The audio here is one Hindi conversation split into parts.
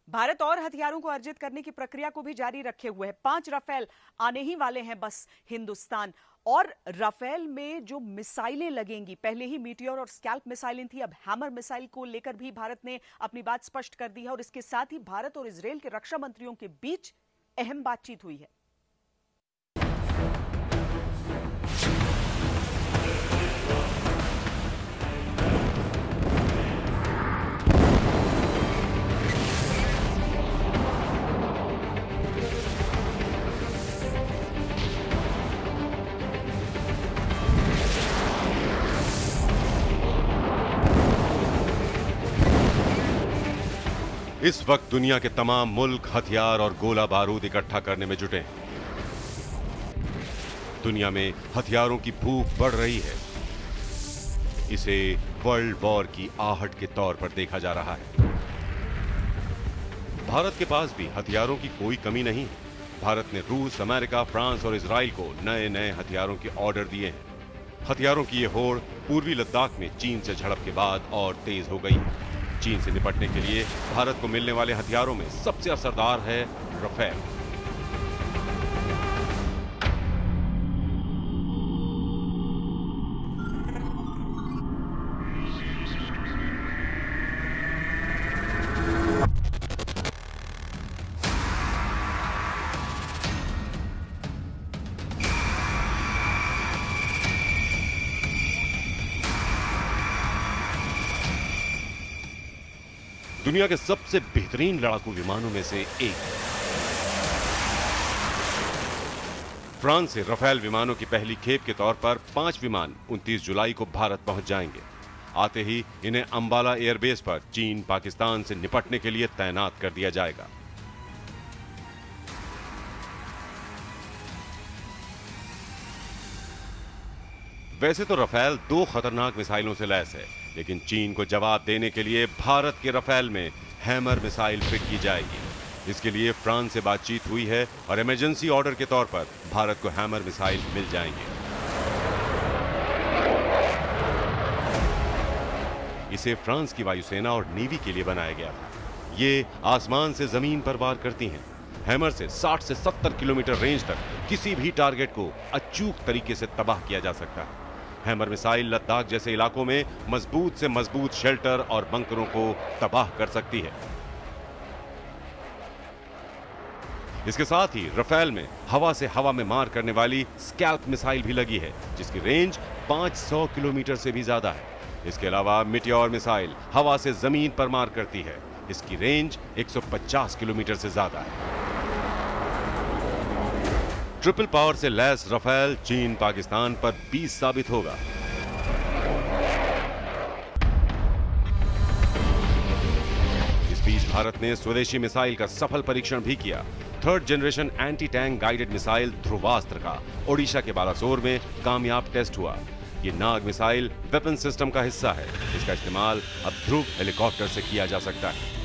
भारत और हथियारों को अर्जित करने की प्रक्रिया को भी जारी रखे हुए है। 5 राफेल आने ही वाले हैं बस हिंदुस्तान। और राफेल में जो मिसाइलें लगेंगी, पहले ही मीटियोर और स्कैल्प मिसाइलें थी, अब हैमर मिसाइल को लेकर भी भारत ने अपनी बात स्पष्ट कर दी है। और इसके साथ ही भारत और इजरायल के रक्षा मंत्रियों के बीच अहम बातचीत हुई है। इस वक्त दुनिया के तमाम मुल्क हथियार और गोला बारूद इकट्ठा करने में जुटे हैं। दुनिया में हथियारों की भूख बढ़ रही है। इसे वर्ल्ड वॉर की आहट के तौर पर देखा जा रहा है। भारत के पास भी हथियारों की कोई कमी नहीं है। भारत ने रूस, अमेरिका, फ्रांस और इजराइल को नए नए हथियारों के ऑर्डर दिए हैं। हथियारों की यह होड़ पूर्वी लद्दाख में चीन से झड़प के बाद और तेज हो गई है। चीन से निपटने के लिए भारत को मिलने वाले हथियारों में सबसे असरदार है राफेल। दुनिया के सबसे बेहतरीन लड़ाकू विमानों में से एक। फ्रांस से राफेल विमानों की पहली खेप के तौर पर 5 विमान 29 जुलाई को भारत पहुंच जाएंगे। आते ही इन्हें अंबाला एयरबेस पर चीन, पाकिस्तान से निपटने के लिए तैनात कर दिया जाएगा। वैसे तो राफेल 2 खतरनाक मिसाइलों से लैस है, लेकिन चीन को जवाब देने के लिए भारत के राफेल में हैमर मिसाइल फिट की जाएगी। इसके लिए फ्रांस से बातचीत हुई है और इमरजेंसी ऑर्डर के तौर पर भारत को हैमर मिसाइल मिल जाएंगे। इसे फ्रांस की वायुसेना और नेवी के लिए बनाया गया था। ये आसमान से जमीन पर वार करती हैं। हैमर से 60 से 70 किलोमीटर रेंज तक किसी भी टारगेट को अचूक तरीके से तबाह किया जा सकता है। हैमर मिसाइल लद्दाख जैसे इलाकों में मजबूत से मजबूत शेल्टर और बंकरों को तबाह कर सकती है। इसके साथ ही राफेल में हवा से हवा में मार करने वाली स्कैल्प मिसाइल भी लगी है, जिसकी रेंज 500 किलोमीटर से भी ज्यादा है। इसके अलावा मीटियोर मिसाइल हवा से जमीन पर मार करती है। इसकी रेंज 150 किलोमीटर से ज्यादा है। ट्रिपल पावर से लैस राफेल चीन, पाकिस्तान पर 20 साबित होगा। इस बीच भारत ने स्वदेशी मिसाइल का सफल परीक्षण भी किया। 3rd generation anti tank guided missile Dhruvastra का ओडिशा के बालासोर में कामयाब टेस्ट हुआ। ये नाग मिसाइल वेपन सिस्टम का हिस्सा है। इसका इस्तेमाल अब ध्रुव हेलीकॉप्टर से किया जा सकता है।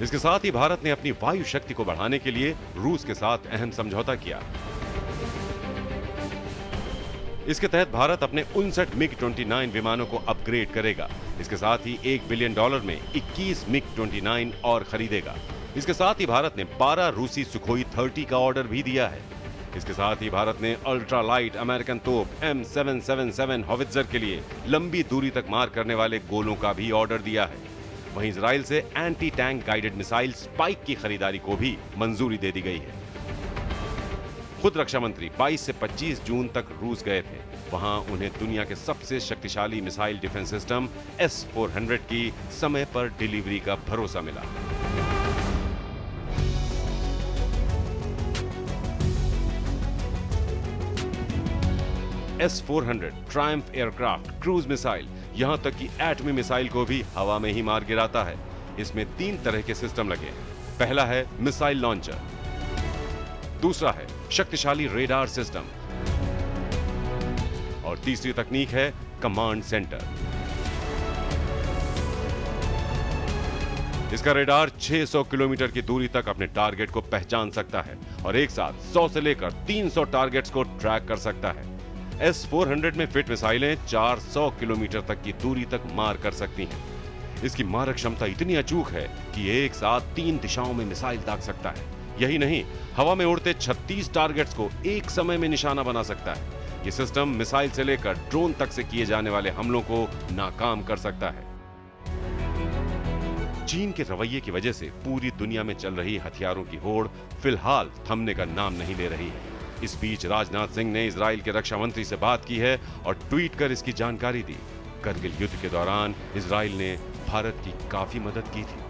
इसके साथ ही भारत ने अपनी वायु शक्ति को बढ़ाने के लिए रूस के साथ अहम समझौता किया। इसके तहत भारत अपने 59 मिग-29 विमानों को अपग्रेड करेगा। इसके साथ ही $1 बिलियन में 21 मिग-29 और खरीदेगा। इसके साथ ही भारत ने 12 रूसी सुखोई 30 का ऑर्डर भी दिया है। इसके साथ ही भारत ने अल्ट्रा लाइट अमेरिकन तोप M777 हॉवित्जर के लिए लंबी दूरी तक मार करने वाले गोलों का भी ऑर्डर दिया है। वहीं इजराइल से anti tank guided missile spike की खरीदारी को भी मंजूरी दे दी गई है। खुद रक्षा मंत्री 22 से 25 जून तक रूस गए थे। वहां उन्हें दुनिया के सबसे शक्तिशाली मिसाइल डिफेंस सिस्टम S-400 की समय पर डिलीवरी का भरोसा मिला। S-400 Triumph aircraft cruise missile, यहां तक कि एटमी मिसाइल को भी हवा में ही मार गिराता है। इसमें 3 तरह के सिस्टम लगे हैं। पहला है मिसाइल लॉन्चर, दूसरा है शक्तिशाली रेडार सिस्टम और तीसरी तकनीक है कमांड सेंटर। इसका रेडार 600 किलोमीटर की दूरी तक अपने टारगेट को पहचान सकता है और एक साथ 100 से लेकर 300 टारगेट्स को ट्रैक कर सकता है। S-400 में फिट मिसाइलें 400 किलोमीटर तक की दूरी तक मार कर सकती हैं। इसकी मारक क्षमता इतनी अचूक है कि एक साथ 3 दिशाओं में मिसाइल दाग सकता है। यही नहीं, हवा में उड़ते 36 टारगेट्स को एक समय में निशाना बना सकता है। ये सिस्टम मिसाइल से लेकर ड्रोन तक से किए जाने वाले हमलों को नाकाम कर सकता है। चीन के रवैये की वजह से पूरी दुनिया में चल रही हथियारों की होड़ फिलहाल थमने का नाम नहीं ले रही है। इस बीच राजनाथ सिंह ने इजराइल के रक्षा मंत्री से बात की है और ट्वीट कर इसकी जानकारी दी। करगिल युद्ध के दौरान इजराइल ने भारत की काफी मदद की थी।